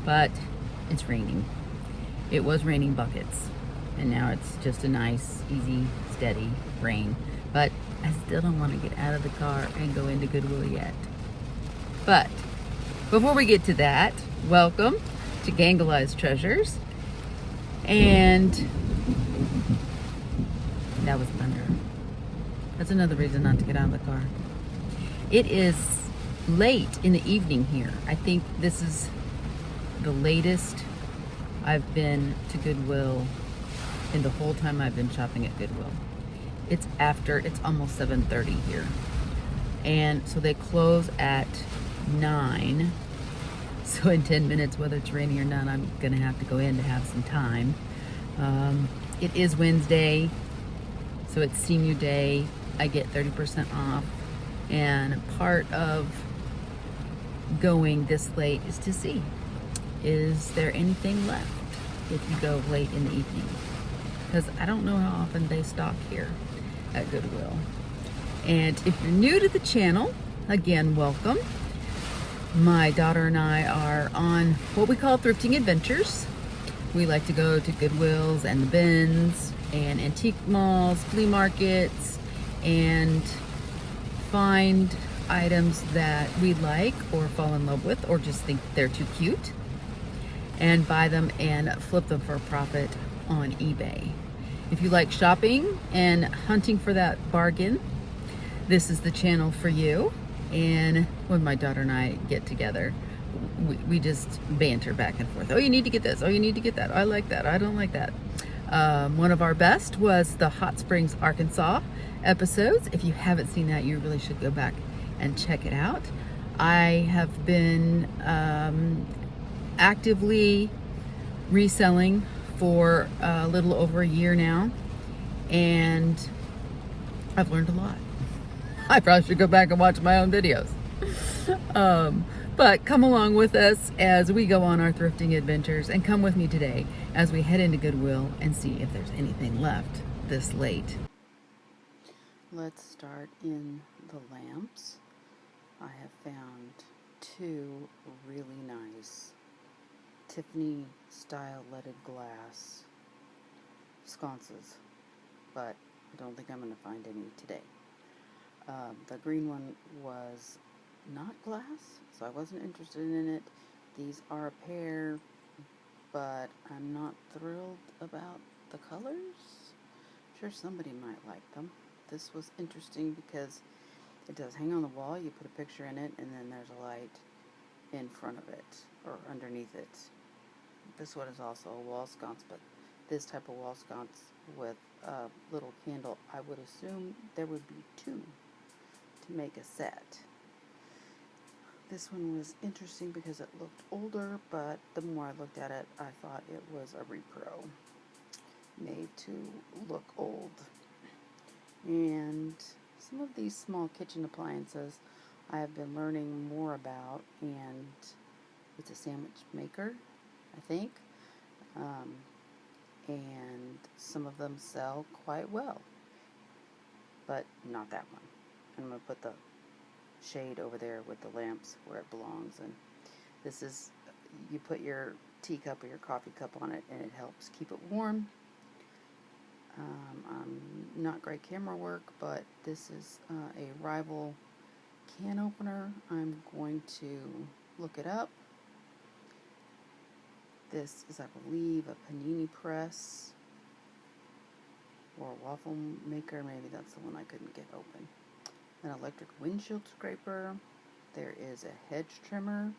but it's raining. It was raining buckets, and now it's just a nice, easy, steady rain. But I still don't want to get out of the car and go into Goodwill yet. But before we get to that, welcome to Goodwill-Is Treasures. And that was thunder. That's another reason not to get out of the car. It is late in the evening here. I think this is the latest I've been to Goodwill in the whole time I've been shopping at Goodwill. It's almost 7:30 here. And so they close at 9. So in 10 minutes, whether it's raining or not, I'm gonna have to go in to have some time. It is Wednesday, so it's senior day. I get 30% off. And part of going this late is to see, is there anything left if you go late in the evening? Because I don't know how often they stock here at Goodwill. And if you're new to the channel, again, welcome. My daughter and I are on what we call thrifting adventures. We like to go to Goodwills and the bins and antique malls, flea markets, and find items that we like or fall in love with or just think they're too cute, and buy them and flip them for a profit on eBay. If you like shopping and hunting for that bargain, this is the channel for you. And when my daughter and I get together, we just banter back and forth. Oh, you need to get this. Oh, you need to get that. I like that. I don't like that. One of our best was the Hot Springs, Arkansas episodes. If you haven't seen that, you really should go back and check it out. I have been actively reselling for a little over a year now, and I've learned a lot. I probably should go back and watch my own videos. But come along with us as we go on our thrifting adventures, and come with me today as we head into Goodwill and see if there's anything left this late. Let's start in the lamps. I have found 2 really nice Tiffany style leaded glass sconces, but I don't think I'm going to find any today. The green one was not glass, so I wasn't interested in it. These are a pair, but I'm not thrilled about the colors. I'm sure somebody might like them. This was interesting because it does hang on the wall. You put a picture in it, and then there's a light in front of it or underneath it. This one is also a wall sconce, but this type of wall sconce with a little candle, I would assume there would be 2 to make a set. This one was interesting because it looked older, but the more I looked at it, I thought it was a repro made to look old. And some of these small kitchen appliances I have been learning more about, and it's a sandwich maker, I think, and some of them sell quite well, but not that one. I'm going to put the shade over there with the lamps where it belongs, and this is, you put your teacup or your coffee cup on it and it helps keep it warm. Not great camera work, but this is a Rival can opener. I'm going to look it up. This is, I believe, a panini press or a waffle maker. Maybe that's the one I couldn't get open. An electric windshield scraper. There is a hedge trimmer.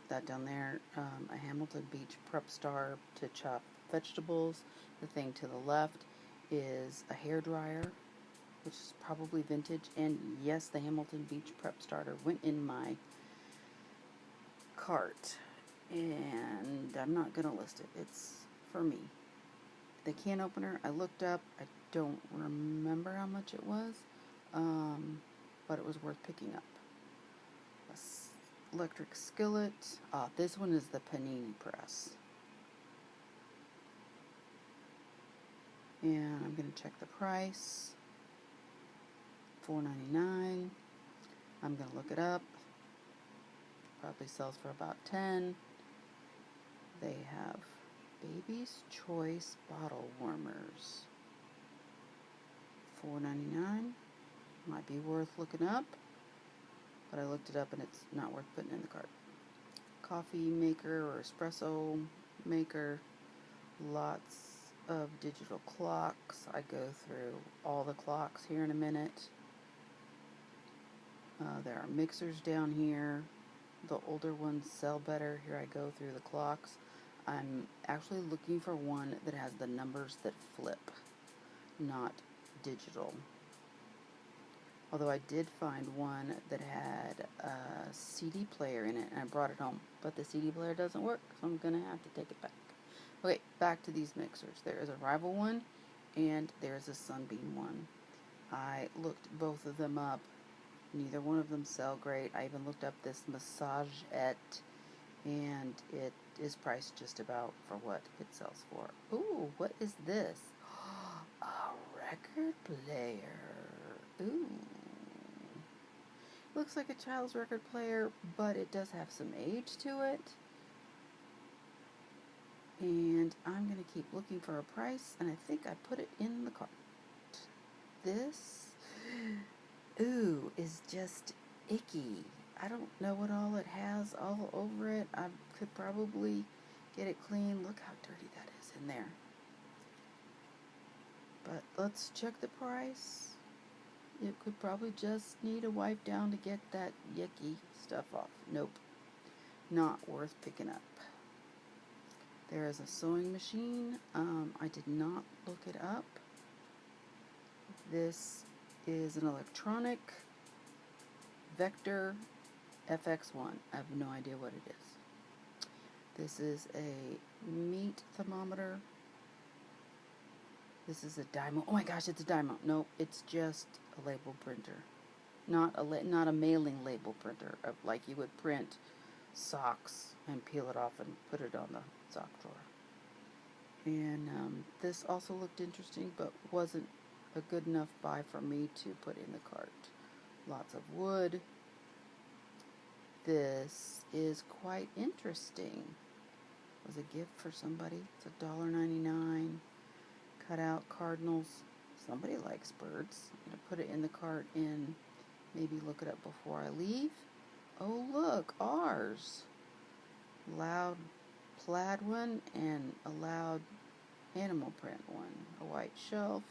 That down there, a Hamilton Beach Prep Star to chop vegetables. The thing to the left is a hair dryer, which is probably vintage. And yes, the Hamilton Beach Prep Starter went in my cart, and I'm not going to list it. It's for me. The can opener, I looked up. I don't remember how much it was, but it was worth picking up. Electric skillet. This one is the panini press. And I'm going to check the price. $4.99. I'm going to look it up. Probably sells for about 10. They have Baby's Choice bottle warmers. $4.99. Might be worth looking up, but I looked it up and it's not worth putting in the cart. Coffee maker or espresso maker. Lots of digital clocks. I go through all the clocks here in a minute. There are mixers down here. The older ones sell better. Here I go through the clocks. I'm actually looking for one that has the numbers that flip, not digital. Although I did find one that had a CD player in it, and I brought it home. But the CD player doesn't work, so I'm going to have to take it back. Okay, back to these mixers. There is a Rival one, and there is a Sunbeam one. I looked both of them up. Neither one of them sell great. I even looked up this Massagette, and it is priced just about for what it sells for. Ooh, what is this? A record player. Ooh. Looks like a child's record player, but it does have some age to it. And I'm going to keep looking for a price, and I think I put it in the cart. This, ooh, is just icky. I don't know what all it has all over it. I could probably get it clean. Look how dirty that is in there. But let's check the price. It could probably just need a wipe down to get that yucky stuff off. Nope. Not worth picking up. There is a sewing machine. I did not look it up. This is an electronic Vector FX1. I have no idea what it is. This is a meat thermometer. This is a Dymo. Oh my gosh, it's a Dymo. Nope, it's just a label printer. Not a mailing label printer, like you would print socks and peel it off and put it on the sock drawer. And this also looked interesting, but wasn't a good enough buy for me to put in the cart. Lots of wood. This is quite interesting. It was a gift for somebody. It's $1.99. Cut out cardinals. Somebody likes birds. I'm going to put it in the cart and maybe look it up before I leave. Oh look, ours. Loud plaid one and a loud animal print one. A white shelf.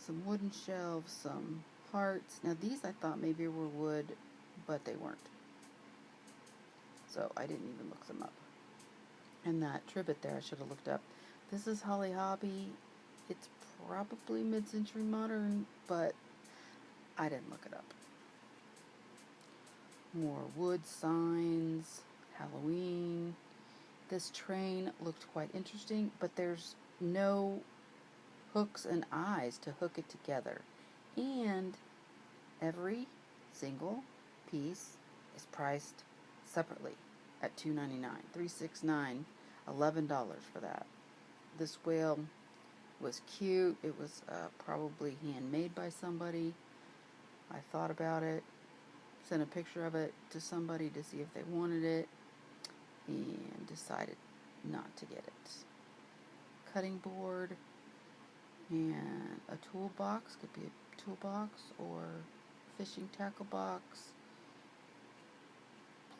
Some wooden shelves, some hearts. Now these I thought maybe were wood, but they weren't. So I didn't even look them up. And that trivet there I should have looked up. This is Holly Hobby. It's probably mid-century modern, but I didn't look it up. More wood signs, Halloween. This train looked quite interesting, but there's no hooks and eyes to hook it together. And every single piece is priced separately at $2.99, $3.69, $11 for that. This whale was cute. It was probably handmade by somebody. I thought about it, sent a picture of it to somebody to see if they wanted it, and decided not to get it. Cutting board and a toolbox. Could be a toolbox or fishing tackle box.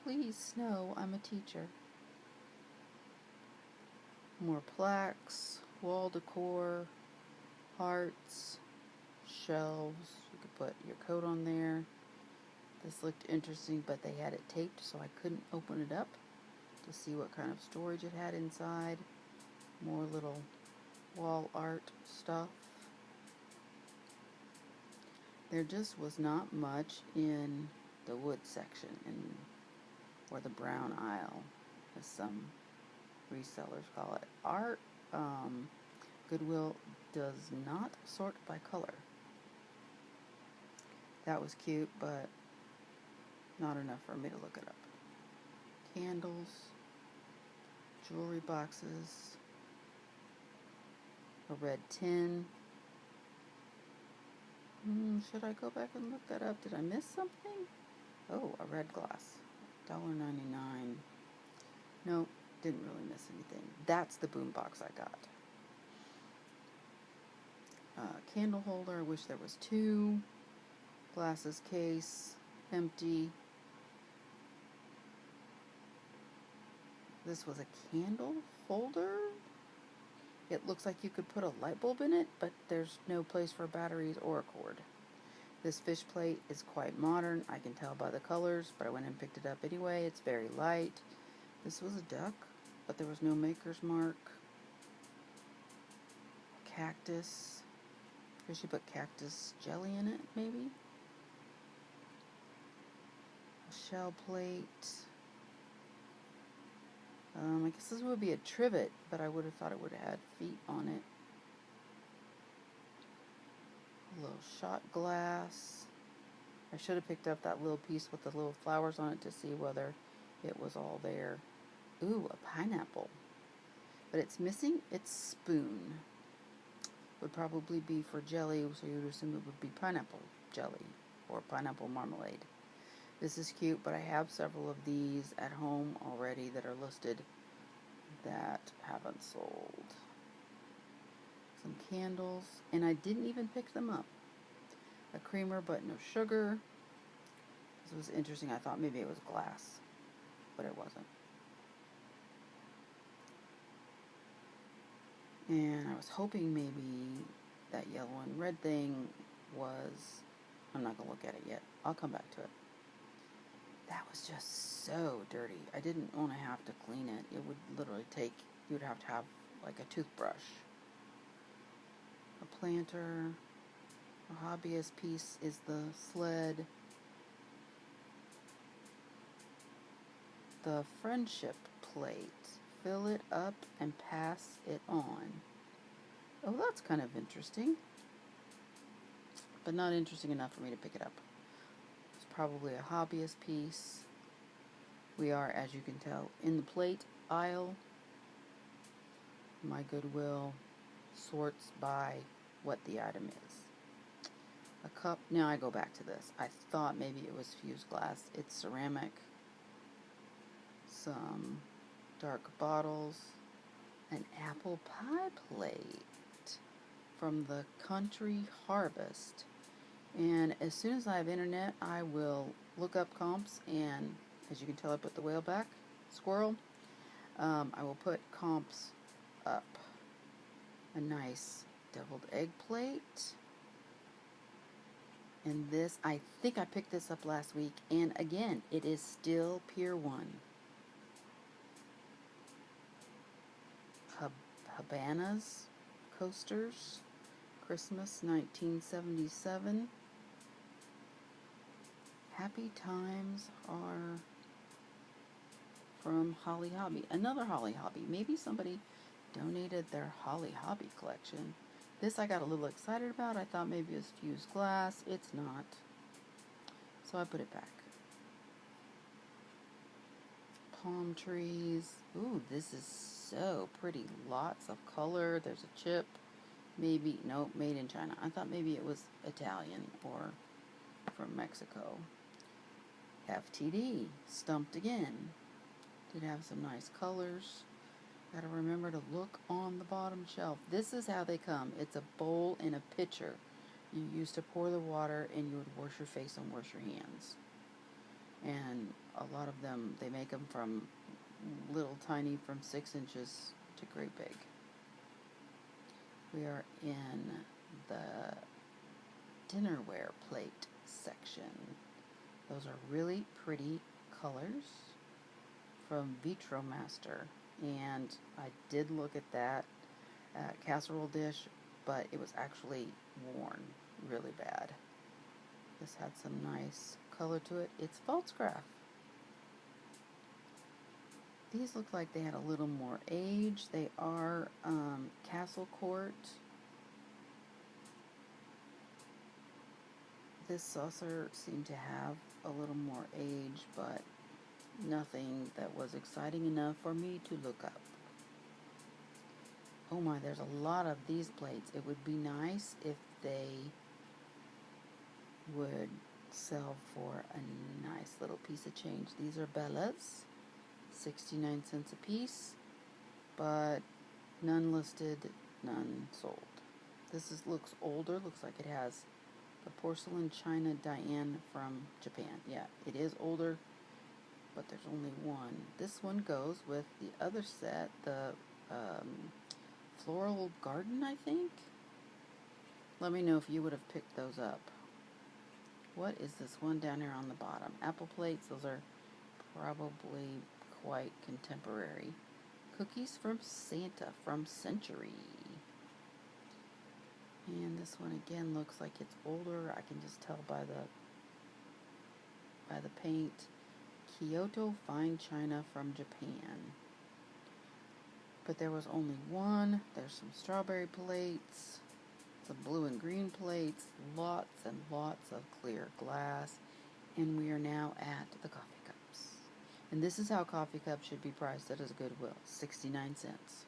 Please know I'm a teacher. More plaques, wall decor, hearts, shelves. You could put your coat on there. This looked interesting, but they had it taped, so I couldn't open it up to see what kind of storage it had inside. More little wall art stuff. There just was not much in the wood section, or the brown aisle, as some resellers call it. Our Goodwill does not sort by color. That was cute, but not enough for me to look it up. Candles, jewelry boxes, a red tin. Should I go back and look that up? Did I miss something? Oh, a red glass. $1.99. Nope, didn't really miss anything. That's the boombox I got. Candle holder, I wish there was two. Glasses case, empty. This was a candle holder. It looks like you could put a light bulb in it, but there's no place for batteries or a cord. This fish plate is quite modern. I can tell by the colors, but I went and picked it up anyway. It's very light. This was a duck, but there was no maker's mark. Cactus. I guess you put cactus jelly in it, maybe. A shell plate. I guess this would be a trivet, but I would have thought it would have had feet on it. A little shot glass. I should have picked up that little piece with the little flowers on it to see whether it was all there. Ooh, a pineapple. But it's missing its spoon. Would probably be for jelly, so you would assume it would be pineapple jelly or pineapple marmalade. This is cute, but I have several of these at home already that are listed that haven't sold. Some candles, and I didn't even pick them up. A creamer, but no sugar. This was interesting. I thought maybe it was glass, but it wasn't. And I was hoping maybe that yellow and red thing was... I'm not going to look at it yet. I'll come back to it. That was just so dirty. I didn't want to have to clean it. It would literally take... You would have to have like a toothbrush. A planter. A hobbyist piece is the sled. The friendship plate. Fill it up and pass it on. Oh, that's kind of interesting. But not interesting enough for me to pick it up. It's probably a hobbyist piece. We are, as you can tell, in the plate aisle. My Goodwill sorts by what the item is. A cup. Now I go back to this. I thought maybe it was fused glass. It's ceramic. Some dark bottles. An apple pie plate from the Country Harvest. And as soon as I have internet, I will look up comps, and as you can tell, I put the whale back, squirrel. I will put comps up. A nice deviled egg plate. And this, I think I picked this up last week, and again, it is still Pier 1. Habanas coasters, Christmas 1977. Happy Times are from Holly Hobby. Another Holly Hobby. Maybe somebody donated their Holly Hobby collection. This I got a little excited about. I thought maybe it was fused glass. It's not. So I put it back. Palm trees. Ooh, this is so pretty. Lots of color. There's a chip. Maybe, nope, made in China. I thought maybe it was Italian or from Mexico. FTD. Stumped again. Did have some nice colors. Gotta remember to look on the bottom shelf. This is how they come. It's a bowl and a pitcher. You used to pour the water and you would wash your face and wash your hands. And a lot of them, they make them from little tiny, from 6 inches to great big. We are in the dinnerware plate section. Those are really pretty colors from VitroMaster. And I did look at that casserole dish, but it was actually worn really bad. This had some nice color to it. It's Voltsgraph. These look like they had a little more age. They are Castle Court. This saucer seemed to have a little more age, but nothing that was exciting enough for me to look up. Oh my, there's a lot of these plates. It would be nice if they would sell for a nice little piece of change. These are Bella's, 69 cents a piece, but none listed, none sold. This looks older, looks like it has the porcelain china Diane from Japan. Yeah, it is older, but there's only one. This one goes with the other set, the floral garden, I think. Let me know if you would have picked those up. What is this one down here on the bottom? Apple plates, those are probably quite contemporary. Cookies from Santa from Century. And this one again looks like it's older. I can just tell by the paint. Kyoto Fine China from Japan. But there was only one. There's some strawberry plates, some blue and green plates, lots and lots of clear glass. And we are now at the coffee cups. And this is how coffee cups should be priced at a Goodwill, 69 cents.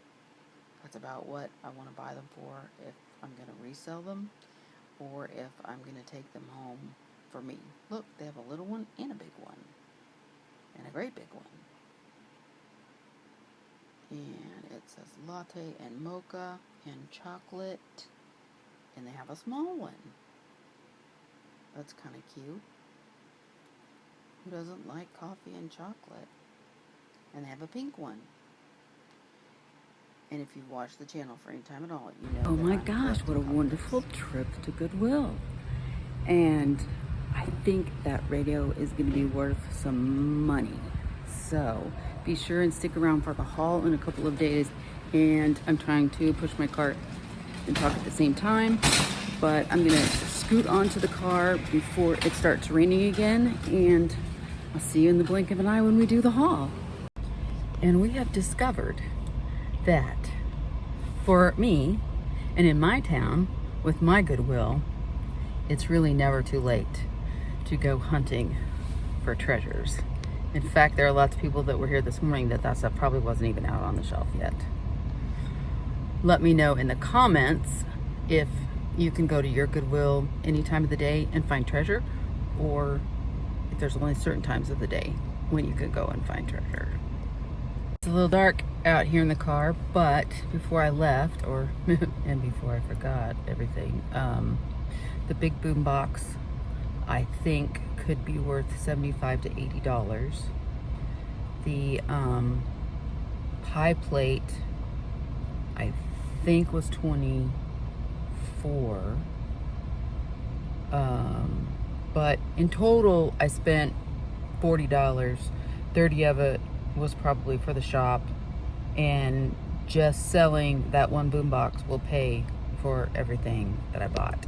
That's about what I want to buy them for if I'm going to resell them or if I'm going to take them home for me. Look, they have a little one and a big one. And a great big one. And it says latte and mocha and chocolate. And they have a small one. That's kind of cute. Who doesn't like coffee and chocolate? And they have a pink one. And if you've watched the channel for any time at all, you know. Oh my gosh, what a wonderful trip to Goodwill. And I think that radio is going to be worth some money. So be sure and stick around for the haul in a couple of days. And I'm trying to push my cart and talk at the same time. But I'm going to scoot onto the car before it starts raining again. And I'll see you in the blink of an eye when we do the haul. And we have discovered that for me and in my town with my Goodwill, it's really never too late to go hunting for treasures. In fact, there are lots of people that were here this morning that stuff probably wasn't even out on the shelf yet. Let me know in the comments if you can go to your Goodwill any time of the day and find treasure, or if there's only certain times of the day when you could go and find treasure. It's a little dark out here in the car, but before I left, and before I forgot everything, the big boom box I think could be worth $75 to $80. The pie plate I think was $24. But in total I spent $40. 30 of it was probably for the shop, and just selling that one boombox will pay for everything that I bought.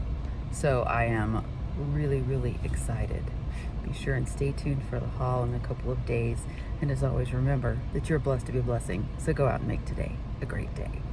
So I am really, really excited. Be sure and stay tuned for the haul in a couple of days. And as always, remember that you're blessed to be a blessing. So go out and make today a great day.